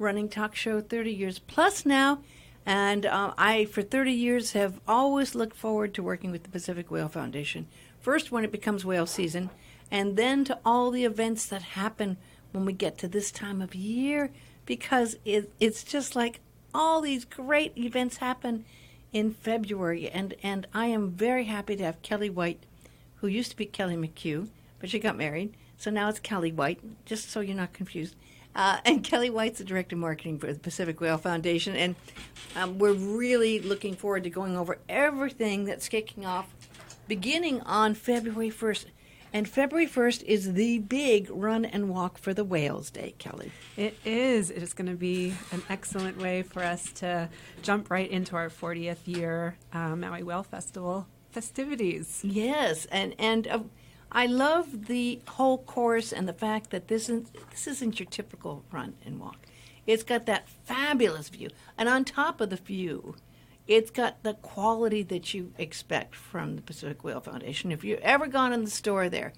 running talk show, 30 years plus now. And I, for 30 years, have always looked forward to working with the Pacific Whale Foundation. First, when it becomes whale season, and then to all the events that happen when we get to this time of year, because it's just like all these great events happen in February. And I am very happy to have Kelly White, who used to be Kelly McHugh, but she got married. So now it's Kelly White, just so you're not confused. And Kelly White's the Director of Marketing for the Pacific Whale Foundation. And we're really looking forward to going over everything that's kicking off beginning on February 1st. And February 1st is the big Run and Walk for the Whales Day, Kelly. It is. It is going to be an excellent way for us to jump right into our 40th year Maui Whale Festival festivities. Yes, and I love the whole course and the fact that this isn't your typical run and walk. It's got that fabulous view. And on top of the view, it's got the quality that you expect from the Pacific Whale Foundation. If you've ever gone in the store there,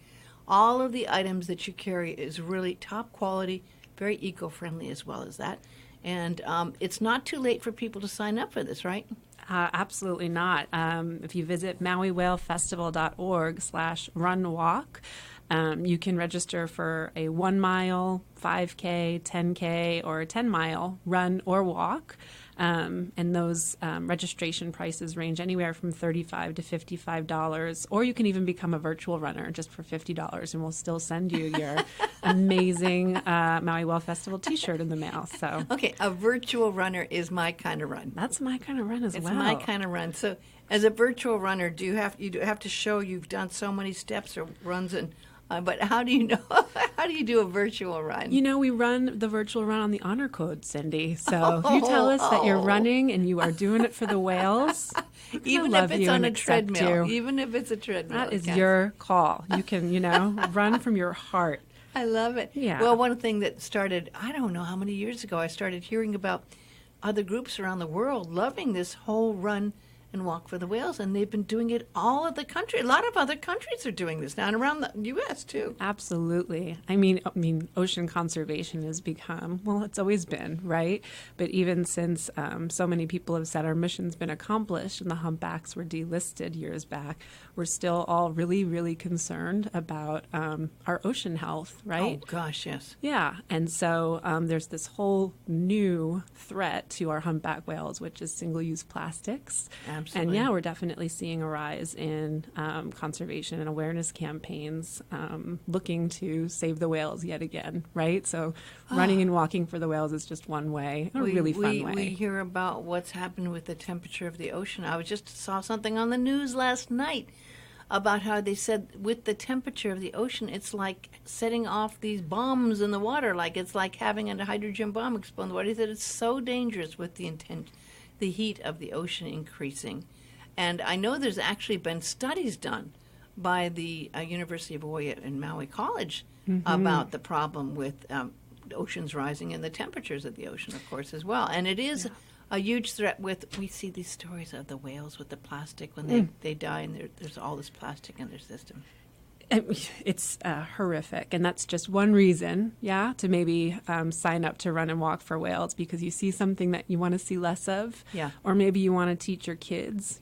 all of the items that you carry is really top quality, very eco-friendly as well as that. And it's not too late for people to sign up for this, right? Absolutely not. If you visit mauiwhalefestival.org/runwalk, you can register for a 1 mile, 5K, 10K, or a 10-mile run or walk. And those registration prices range anywhere from $35 to $55, or you can even become a virtual runner just for $50, and we'll still send you your amazing Maui Whale Festival T-shirt in the mail. So, okay, a virtual runner is my kind of run. That's my kind of run as well. It's my kind of run. So, as a virtual runner, do you have to show you've done so many steps or runs and? But how do you know? How do you do a virtual run? You know, we run the virtual run on the honor code, Cindy. So you tell us that you're running and you are doing it for the whales. Even if it's on a treadmill. Even if it's a treadmill. That is your call. You can, run from your heart. I love it. Yeah. Well, one thing that started, I don't know how many years ago, I started hearing about other groups around the world loving this whole run and walk for the whales, and they've been doing it all of the country. A lot of other countries are doing this now, and around the U.S. too. Absolutely. I mean, ocean conservation has become, well, it's always been, right? But even since so many people have said our mission's been accomplished and the humpbacks were delisted years back, we're still all really, really concerned about our ocean health, right? Oh, gosh, yes. Yeah. And so there's this whole new threat to our humpback whales, which is single-use plastics. Absolutely. And yeah, we're definitely seeing a rise in conservation and awareness campaigns looking to save the whales yet again, right? So running and walking for the whales is just one way, a really fun way. We hear about what's happened with the temperature of the ocean. I just saw something on the news last night about how they said with the temperature of the ocean, it's like setting off these bombs in the water, like it's like having a hydrogen bomb explode in the water. He said it's so dangerous with the heat of the ocean increasing. And I know there's actually been studies done by the University of Hawaii and Maui College about the problem with oceans rising and the temperatures of the ocean, of course, as well. And it is a huge threat we see these stories of the whales with the plastic when they die and there's all this plastic in their system. It's horrific, and that's just one reason, to maybe sign up to run and walk for whales, because you see something that you want to see less of, or maybe you want to teach your kids,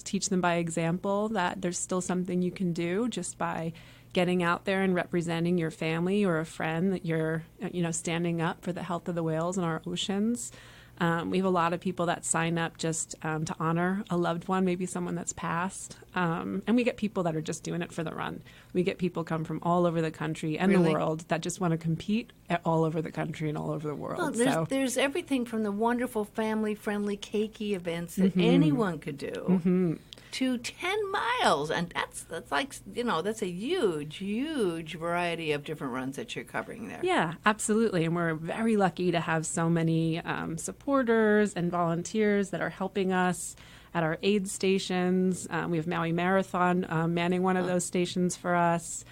teach them by example that there's still something you can do just by getting out there and representing your family or a friend that you're, standing up for the health of the whales in our oceans. We have a lot of people that sign up just to honor a loved one, maybe someone that's passed. And we get people that are just doing it for the run. We get people come from all over the country and the world that just want to compete all over the country and all over the world. Well, there's everything from the wonderful family-friendly cakey events that anyone could do to 10 miles. And that's like, that's a huge variety of different runs that you're covering there. Yeah, absolutely. And we're very lucky to have so many supporters and volunteers that are helping us at our aid stations. We have Maui Marathon manning one of those stations for us.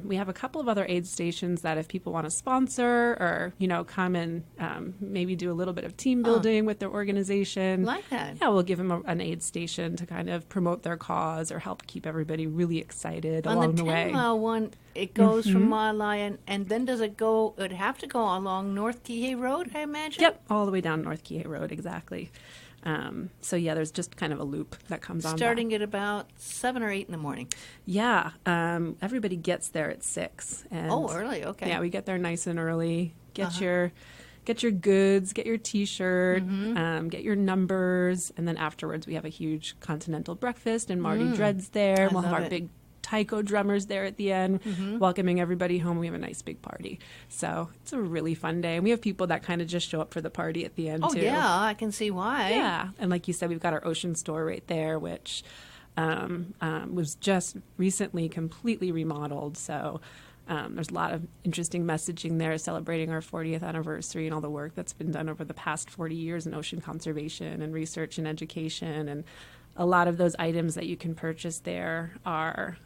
We have a couple of other aid stations that if people want to sponsor or, come and maybe do a little bit of team building with their organization. Like that. Yeah, we'll give them an aid station to kind of promote their cause or help keep everybody really excited along the way. On the 10-mile one, it goes from Maui, and then does it go, it'd have to go along North Kihei Road, I imagine? Yep, all the way down North Kihei Road, exactly. So yeah, there's just kind of a loop that comes on. Starting at about 7 or 8 in the morning. Yeah, everybody gets there at 6. And early, okay. Yeah, we get there nice and early. Get your goods, get your T-shirt, get your numbers, and then afterwards we have a huge continental breakfast, and Marty Dredd's there. We'll have our big taiko drummers there at the end, welcoming everybody home. We have a nice big party. So it's a really fun day. And we have people that kind of just show up for the party at the end, too. Oh, yeah, I can see why. Yeah. And like you said, we've got our ocean store right there, which was just recently completely remodeled. So there's a lot of interesting messaging there celebrating our 40th anniversary and all the work that's been done over the past 40 years in ocean conservation and research and education. And a lot of those items that you can purchase there are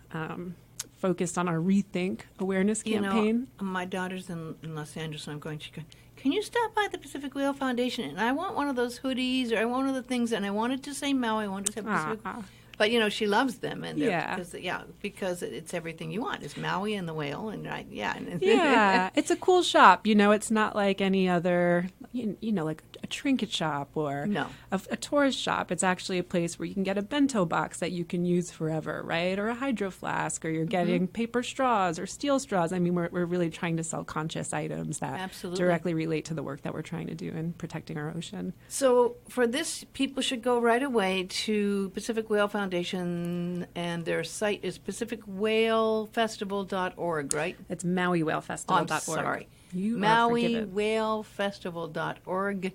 focused on our Rethink awareness campaign. My daughter's in Los Angeles, and I'm going, can you stop by the Pacific Whale Foundation? And I want one of those hoodies, or I want one of the things, and I wanted to say Maui, I wanted to say Pacific. But, she loves them. And because it's everything you want. It's Maui and the whale. And yeah, it's a cool shop. It's not like any other, like a trinket shop or a tourist shop. It's actually a place where you can get a bento box that you can use forever, right? Or a hydro flask, or you're getting paper straws or steel straws. I mean, we're really trying to sell conscious items that directly relate to the work that we're trying to do in protecting our ocean. So for this, people should go right away to Pacific Whale Foundation, and their site is pacificwhalefestival.org, right? It's MauiWhaleFestival.org. I'm sorry. MauiWhaleFestival.org.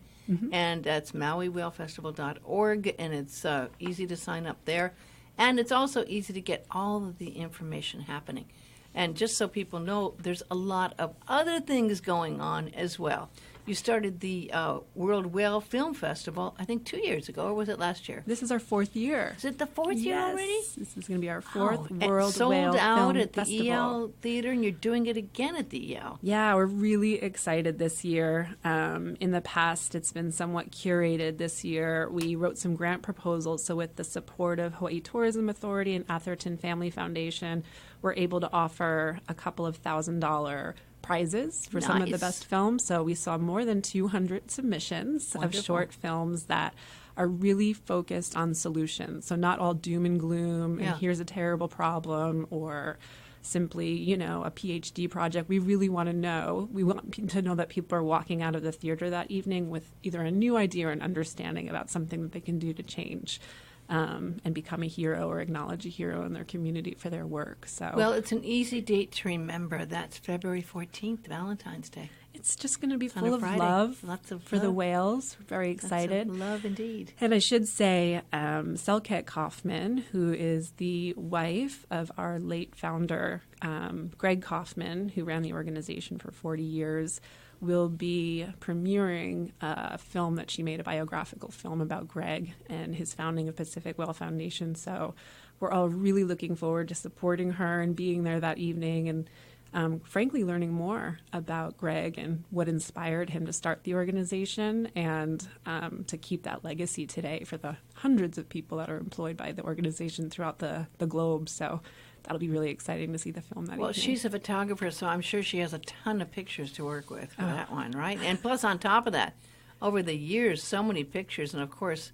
And that's MauiWhaleFestival.org, and it's easy to sign up there. And it's also easy to get all of the information happening. And just so people know, there's a lot of other things going on as well. You started the World Whale Film Festival, I think 2 years ago, or was it last year? This is our 4th year. Is it the 4th year already? This is going to be our 4th World Whale Film Festival. Sold out at the EL Theater, and you're doing it again at the EL. Yeah, we're really excited this year. In the past, it's been somewhat curated. This year, we wrote some grant proposals. So with the support of Hawaii Tourism Authority and Atherton Family Foundation, we're able to offer a couple of $1,000 prizes for some of the best films. So we saw more than 200 submissions of short films that are really focused on solutions. So not all doom and gloom and here's a terrible problem or simply, a PhD project. We really want to know. We want to know that people are walking out of the theater that evening with either a new idea or an understanding about something that they can do to change. And become a hero or acknowledge a hero in their community for their work. So, well, it's an easy date to remember. That's February 14th, Valentine's Day. It's just going to be full of love. Lots of for the whales. We're very excited. Lots of love indeed. And I should say, Selket Kaufman, who is the wife of our late founder, Greg Kaufman, who ran the organization for 40 years, will be premiering a film that she made, a biographical film about Greg and his founding of Pacific Whale Foundation. So we're all really looking forward to supporting her and being there that evening and frankly learning more about Greg and what inspired him to start the organization and to keep that legacy today for the hundreds of people that are employed by the organization throughout the globe. So that'll be really exciting to see the film that evening. Well, she's a photographer, so I'm sure she has a ton of pictures to work with for that one, right? And plus, on top of that, over the years, so many pictures. And, of course,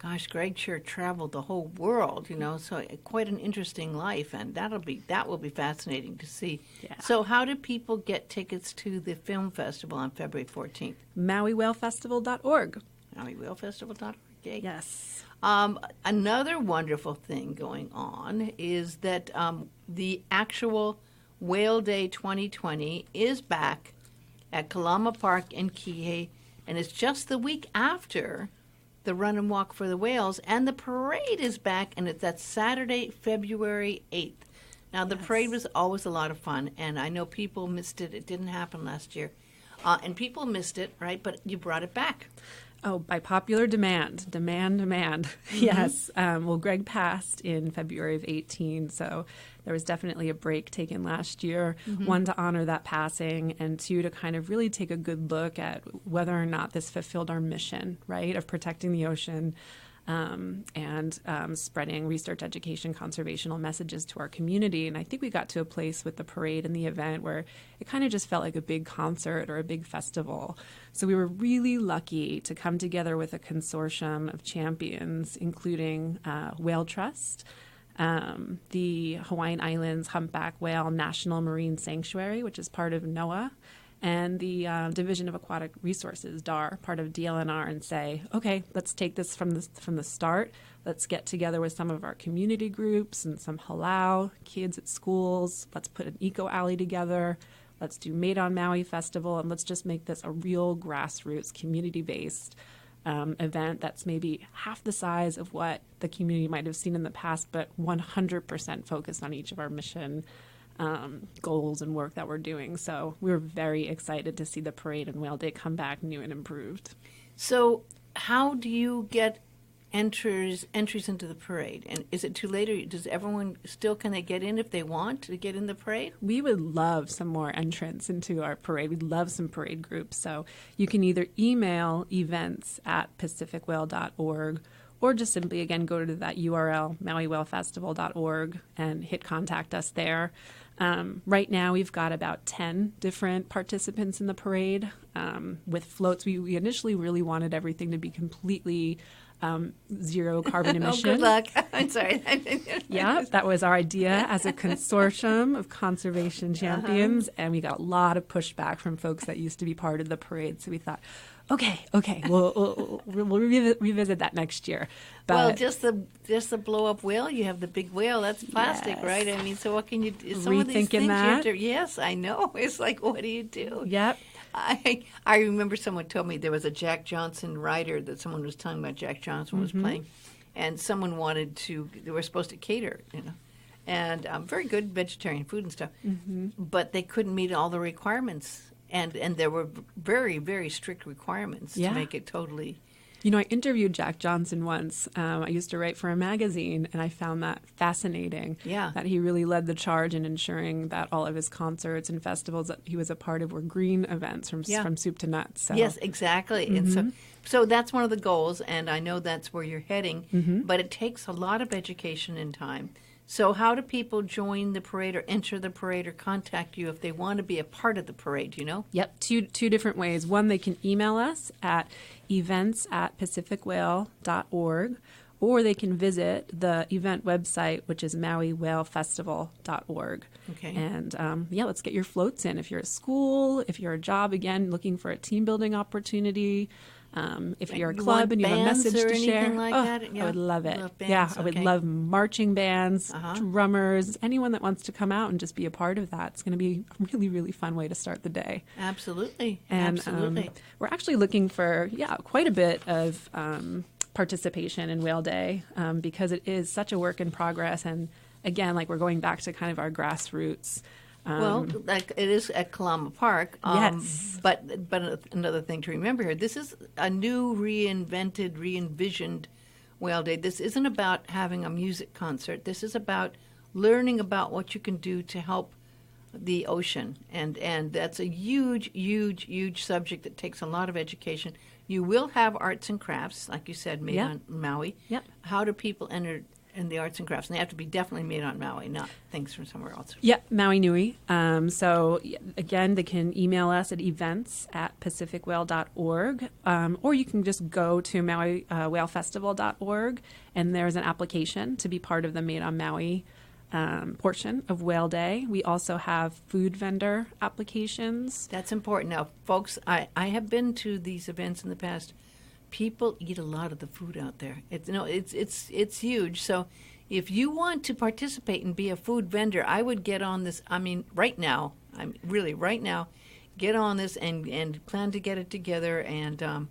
gosh, Greg sure traveled the whole world, so quite an interesting life. And that will be fascinating to see. Yeah. So how do people get tickets to the film festival on February 14th? MauiWhaleFestival.org. MauiWhaleFestival.org. Okay. Yes. Another wonderful thing going on is that the actual Whale Day 2020 is back at Kalama Park in Kihei, and it's just the week after the Run and Walk for the Whales, and the parade is back, and that's Saturday, February 8th. Now, the parade was always a lot of fun, and I know people missed it. It didn't happen last year, and people missed it, right? But you brought it back. Oh, by popular demand. Demand. Yes. Well, Greg passed in February of 18, so there was definitely a break taken last year. One, to honor that passing, and two, to kind of really take a good look at whether or not this fulfilled our mission, right, of protecting the ocean and spreading research, education, conservational messages to our community. And I think we got to a place with the parade and the event where it kind of just felt like a big concert or a big festival. So we were really lucky to come together with a consortium of champions, including Whale Trust, the Hawaiian Islands Humpback Whale National Marine Sanctuary, which is part of NOAA, and the Division of Aquatic Resources, DAR, part of DLNR, and say, okay, let's take this from the start. Let's get together with some of our community groups and some halau, kids at schools. Let's put an eco alley together. Let's do Made on Maui Festival, and let's just make this a real grassroots, community-based event that's maybe half the size of what the community might have seen in the past, but 100% focused on each of our mission goals and work that we're doing. So we were very excited to see the parade and Whale Day come back new and improved. So how do you get entries into the parade? And is it too late, or does everyone still, can they get in if they want to get in the parade? We would love some more entrants into our parade. We'd love some parade groups. So you can either email events@pacificwhale.org or just simply, again, go to that URL, mauiwhalefestival.org, and hit contact us there. Right now, we've got about 10 different participants in the parade. With floats, we initially really wanted everything to be completely zero carbon emission. Oh, good luck. I'm sorry. Yeah, that was our idea as a consortium of conservation champions, and we got a lot of pushback from folks that used to be part of the parade. So we thought, okay, we'll revisit that next year. But, well, just the blow up whale. You have the big whale. That's plastic, yes. right? I mean, so what can you do? Some Rethinking of these things that. you have to, yes, I know. It's like, what do you do? Yep. I remember someone told me there was a Jack Johnson rider that someone was telling about. Jack Johnson was playing, and someone wanted to. They were supposed to cater, and very good vegetarian food and stuff, but they couldn't meet all the requirements, and there were very, very strict requirements to make it totally. I interviewed Jack Johnson once. I used to write for a magazine, and I found that fascinating. Yeah. That he really led the charge in ensuring that all of his concerts and festivals that he was a part of were green events from soup to nuts. So. Yes, exactly. And so that's one of the goals, and I know that's where you're heading, but it takes a lot of education and time. So how do people join the parade or enter the parade or contact you if they want to be a part of the parade, Yep, two different ways. One, they can email us at events@pacificwhale.org, or they can visit the event website, which is mauiwhalefestival.org. Okay. And, let's get your floats in. If you're at school, if you're a job, again, looking for a team building opportunity, if you're a club and you have a message to share, like that? Yeah. I would love it. Love bands, I would love marching bands, drummers, anyone that wants to come out and just be a part of that. It's going to be a really, really fun way to start the day. Absolutely. And we're actually looking for, quite a bit of participation in Whale Day because it is such a work in progress. And again, we're going back to kind of our grassroots. Well, like it is at Kalama Park. Yes. But another thing to remember here, this is a new, re-envisioned Whale Day. This isn't about having a music concert. This is about learning about what you can do to help the ocean. And that's a huge, huge, huge subject that takes a lot of education. You will have arts and crafts, like you said, made on Maui. Yep. How do people enter in the arts and crafts? And they have to be definitely made on Maui, not things from somewhere else. Yeah, Maui Nui. So again, they can email us at events@pacificwhale.org, or you can just go to mauiwhalefestival.org, and there's an application to be part of the Made on Maui portion of Whale Day. We also have food vendor applications. That's important. Now, folks, I have been to these events in the past. People eat a lot of the food out there. It's huge. So if you want to participate and be a food vendor, I would get on this. I mean, right now, get on this and plan to get it together. And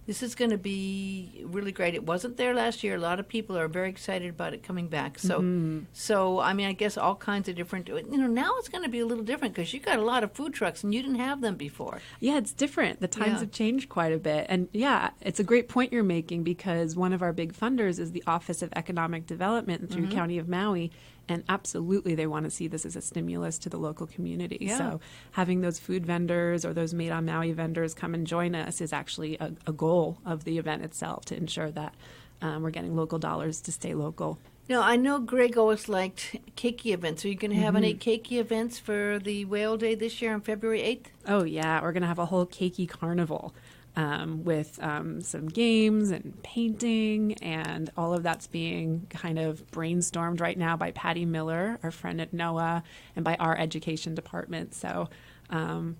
This is going to be really great. It wasn't there last year. A lot of people are very excited about it coming back. So I mean, I guess all kinds of different. Now it's going to be a little different because you got a lot of food trucks and you didn't have them before. Yeah, it's different. The times have changed quite a bit, and it's a great point you're making because one of our big funders is the Office of Economic Development through County of Maui. And absolutely, they want to see this as a stimulus to the local community. Yeah. So having those food vendors or those Made on Maui vendors come and join us is actually a goal of the event itself to ensure that we're getting local dollars to stay local. Now, I know Greg always liked keiki events. Are you going to have any keiki events for the Whale Day this year on February 8th? Oh, yeah. We're going to have a whole keiki carnival. With some games and painting, and all of that's being kind of brainstormed right now by Patty Miller, our friend at NOAA, and by our education department. So,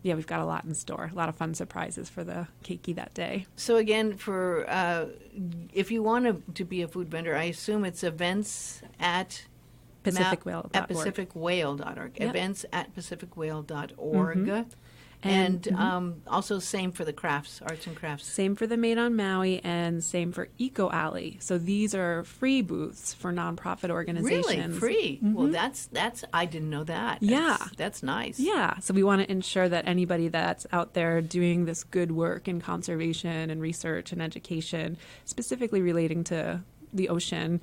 we've got a lot in store, a lot of fun surprises for the keiki that day. So again, for if you want to be a food vendor, I assume it's events at PacificWhale.org. At PacificWhale.org. Yep. Events at PacificWhale.org. And also same for the crafts, arts and crafts. Same for the Made on Maui and same for Eco Alley. So these are free booths for nonprofit organizations. Really? Free? Well, that's I didn't know that. That's nice. Yeah. So we want to ensure that anybody that's out there doing this good work in conservation and research and education, specifically relating to the ocean,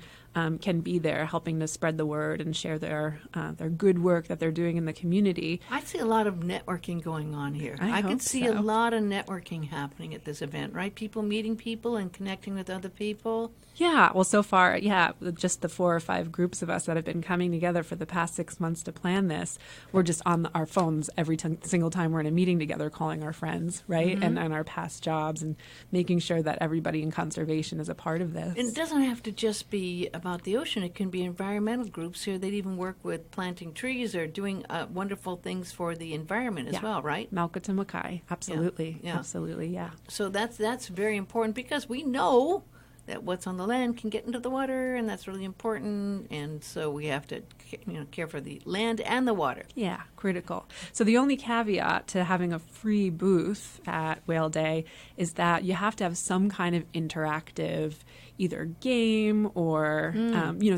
can be there helping to spread the word and share their good work that they're doing in the community. I see a lot of networking going on here. I can see a lot of networking happening at this event, right? People meeting people and connecting with other people. Yeah, well, so far, just the 4 or 5 groups of us that have been coming together for the past 6 months to plan this, we're just on our phones every single time we're in a meeting together, calling our friends, right? And our past jobs and making sure that everybody in conservation is a part of this. And it doesn't have to just be about the ocean. It can be environmental groups here. They'd even work with planting trees or doing wonderful things for the environment as well, right? Mauka Makai, absolutely. Yeah. Absolutely, yeah. So that's very important because we know that what's on the land can get into the water, and that's really important. And so we have to, care for the land and the water. Yeah, critical. So the only caveat to having a free booth at Whale Day is that you have to have some kind of interactive either game or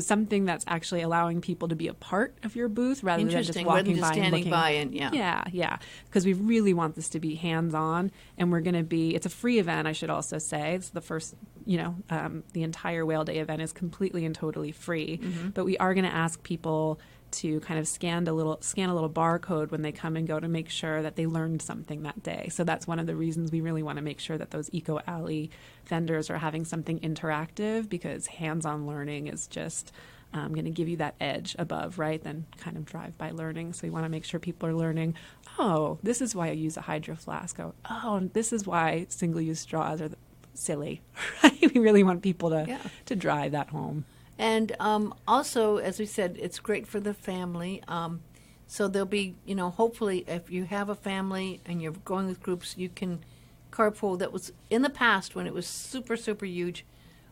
something that's actually allowing people to be a part of your booth rather than just walking by and looking. Yeah, because we really want this to be hands-on, and we're going to be. It's a free event, I should also say. It's the first. The entire Whale Day event is completely and totally free, but we are going to ask people to kind of scan a little barcode when they come and go to make sure that they learned something that day. So that's one of the reasons we really want to make sure that those Eco Alley vendors are having something interactive, because hands-on learning is just going to give you that edge above, right, than kind of drive-by learning. So we want to make sure people are learning, oh, this is why I use a hydro flask. Oh, this is why single-use straws are silly. Right? We really want people to drive that home. And also, as we said, it's great for the family. So there'll be, hopefully if you have a family and you're going with groups, you can carpool. That was in the past when it was super, super huge.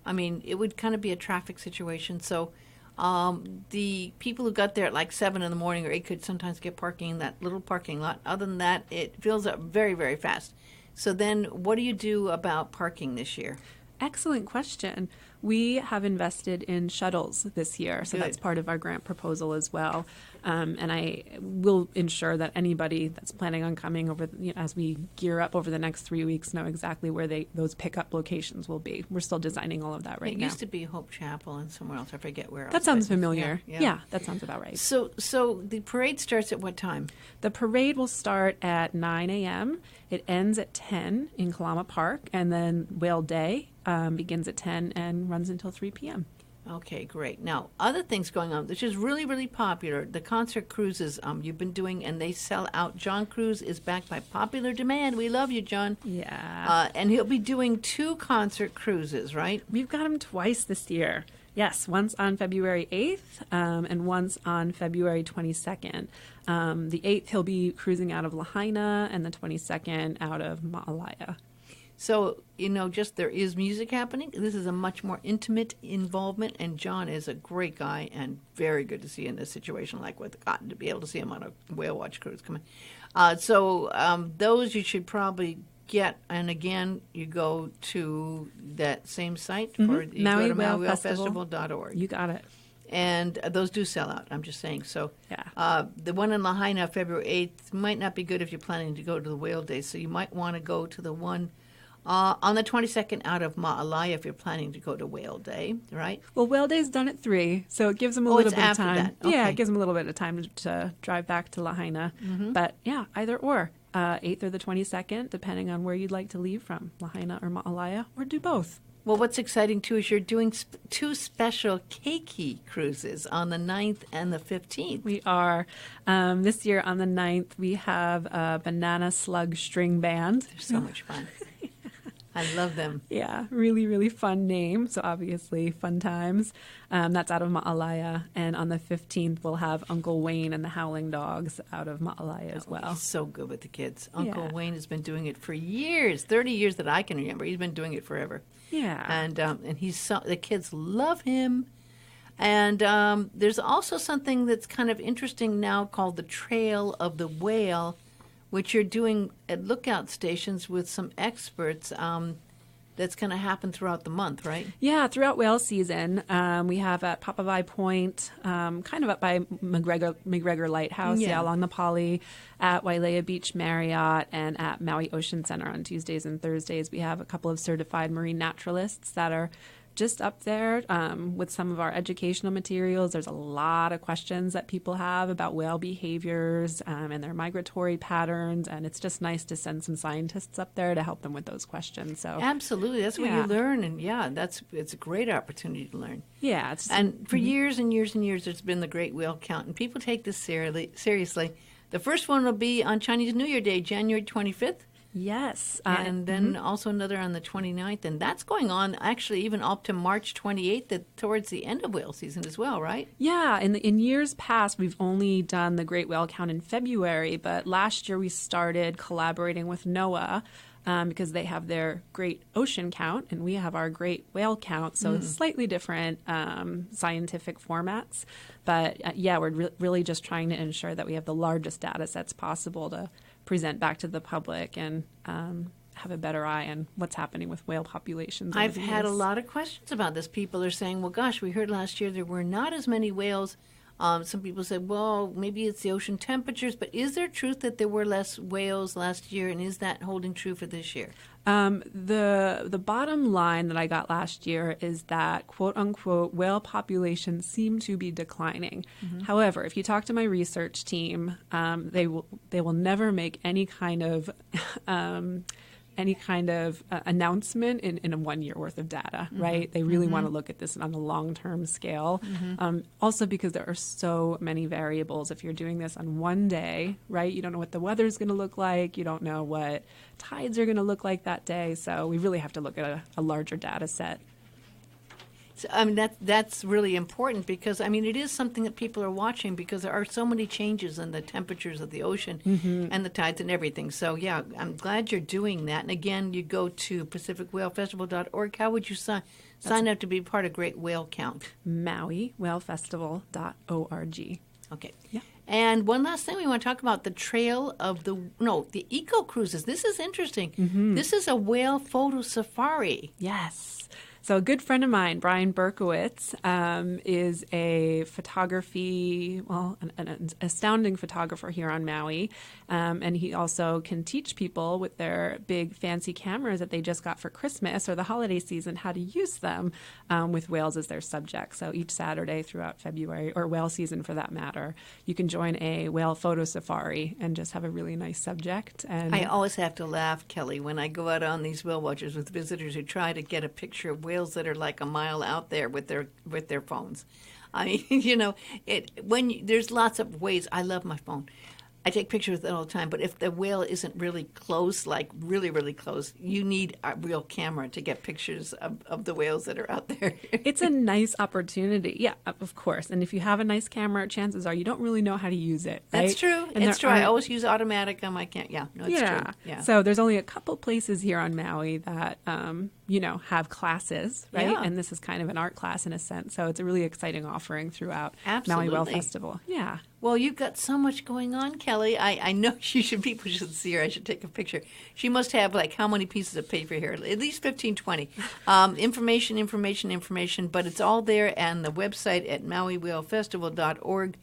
I mean, it would kind of be a traffic situation. So the people who got there at like 7 in the morning or 8 could sometimes get parking in that little parking lot. Other than that, it fills up very, very fast. So then what do you do about parking this year? Excellent question. We have invested in shuttles this year, so that's part of our grant proposal as well. And I will ensure that anybody that's planning on coming over, as we gear up over the next 3 weeks, know exactly where those pickup locations will be. We're still designing all of that right now. It used to be Hope Chapel and somewhere else. I forget where else. That sounds familiar. Yeah, that sounds about right. So the parade starts at what time? The parade will start at 9 a.m. It ends at 10 in Kalama Park, and then Whale Day begins at 10 and runs until 3 p.m. Okay, great. Now, other things going on, which is really, really popular, the concert cruises you've been doing, and they sell out. John Cruz is back by popular demand. We love you, John. Yeah. And he'll be doing 2 concert cruises, right? We've got him twice this year. Yes, once on February 8th and once on February 22nd. The 8th, he'll be cruising out of Lahaina, and the 22nd out of Ma'alaya. So, just there is music happening. This is a much more intimate involvement, and John is a great guy and very good to see in a situation like with Cotton, to be able to see him on a whale watch cruise. So those you should probably get, and again, you go to that same site, Mm-hmm. or you Maui go to Whale MauiWhaleFestival.org. You got it. And those do sell out, I'm just saying. So yeah. The one in Lahaina, February 8th, might not be good if you're planning to go to the Whale Day. So you might want to go to the one on the 22nd out of Ma'alai if you're planning to go to Whale Day, right? Well, Whale Day's done at 3, so it gives them a little bit of time. That. Okay. Yeah, it gives them a little bit of time to drive back to Lahaina. Mm-hmm. But yeah, either or. 8th or the 22nd, depending on where you'd like to leave from, Lahaina or Ma'alai, or do both. Well, what's exciting, too, is you're doing 2 special keiki cruises on the 9th and the 15th. We are. This year on the 9th, we have a banana slug string band. They're so much fun. I love them. Yeah, really, really fun name. So obviously, fun times. That's out of Ma'alai. And on the 15th, we'll have Uncle Wayne and the Howling Dogs out of Ma'alai as well. He's so good with the kids. Uncle Wayne has been doing it for years, 30 years that I can remember. He's been doing it forever. Yeah. And he's the kids love him. And there's also something that's kind of interesting now called the Trail of the Whale, which you're doing at lookout stations with some experts. That's going to happen throughout the month, right? Yeah, throughout whale season. We have at Papavai Point, kind of up by McGregor Lighthouse, along the Pali, at Wailea Beach Marriott, and at Maui Ocean Center on Tuesdays and Thursdays. We have a couple of certified marine naturalists that are just up there with some of our educational materials. There's a lot of questions that people have about whale behaviors and their migratory patterns, and it's just nice to send some scientists up there to help them with those questions. So absolutely, that's where you learn, and it's a great opportunity to learn. Yeah, and for years and years and years, there's been the Great Whale Count, and people take this seriously. The first one will be on Chinese New Year Day, January 25th. Yes. And then also another on the 29th. And that's going on actually even up to March 28th, towards the end of whale season as well, right? Yeah. In years past, we've only done the Great Whale Count in February. But last year we started collaborating with NOAA because they have their Great Ocean Count and we have our Great Whale Count. So slightly different scientific formats. But we're really just trying to ensure that we have the largest data sets possible to present back to the public and have a better eye on what's happening with whale populations. I've had a lot of questions about this. People are saying, well, gosh, we heard last year there were not as many whales. Some people said, well, maybe it's the ocean temperatures, but is there truth that there were less whales last year, and is that holding true for this year? The bottom line that I got last year is that, quote unquote, whale populations seem to be declining. Mm-hmm. However, if you talk to my research team, they will never make any kind of announcement in a 1 year worth of data, right? They really want to look at this on a long-term scale. Also because there are so many variables. If you're doing this on one day, right, you don't know what the weather's going to look like. You don't know what tides are going to look like that day. So we really have to look at a larger data set. So, I mean, that's really important because, I mean, it is something that people are watching because there are so many changes in the temperatures of the ocean and the tides and everything. So, yeah, I'm glad you're doing that. And, again, you go to PacificWhaleFestival.org. How would you sign up to be part of Great Whale Count? MauiWhaleFestival.org. Okay. Yeah. And one last thing we want to talk about, the the eco cruises. This is interesting. This is a whale photo safari. Yes. So a good friend of mine, Brian Berkowitz, is a an astounding photographer here on Maui. And he also can teach people with their big fancy cameras that they just got for Christmas or the holiday season how to use them with whales as their subject. So each Saturday throughout February, or whale season for that matter, you can join a whale photo safari and just have a really nice subject. And I always have to laugh, Kelly, when I go out on these whale watchers with visitors who try to get a picture of whales that are like a mile out there with their phones. I mean, there's lots of ways. I love my phone. I take pictures with it all the time, but if the whale isn't really close, like really, really close, you need a real camera to get pictures of the whales that are out there. It's a nice opportunity. Yeah, of course. And if you have a nice camera, chances are you don't really know how to use it, right? That's true. It's true. I always use automatic on my camera. Yeah, no, it's true. Yeah. So there's only a couple places here on Maui that, have classes, right? Yeah. And this is kind of an art class in a sense. So it's a really exciting offering throughout Absolutely. Maui Whale Festival. Yeah. Well, you've got so much going on, Kelly. I know people should see her. I should take a picture. She must have, like, how many pieces of paper here? At least 15, 20. Information, but it's all there on the website at MauiWhaleFestival.org.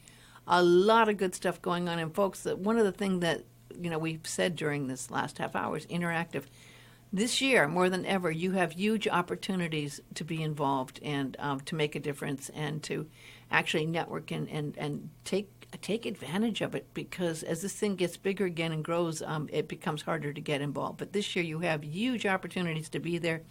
A lot of good stuff going on. And, folks, one of the things that, we've said during this last half hour is interactive. This year, more than ever, you have huge opportunities to be involved and to make a difference and to actually network and take advantage of it, because as this thing gets bigger again and grows, it becomes harder to get involved. But this year you have huge opportunities to be there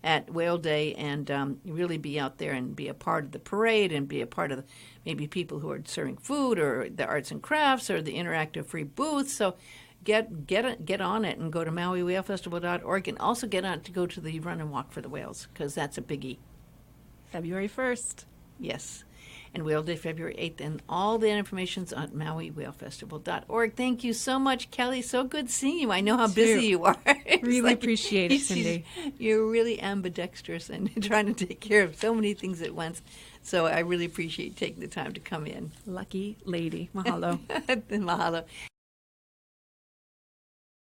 at Whale Day and really be out there and be a part of the parade and be a part of maybe people who are serving food or the arts and crafts or the interactive free booth. So get on it and go to MauiWhaleFestival.org, and also get on to go to the Run and Walk for the Whales, because that's a biggie. February 1st. Yes. And Whale Day, February 8th. And all that information's on MauiWhaleFestival.org. Thank you so much, Kelly. So good seeing you. I know how busy you are. Really appreciate it, Cindy. You're really ambidextrous and trying to take care of so many things at once. So I really appreciate taking the time to come in. Lucky lady. Mahalo. Mahalo.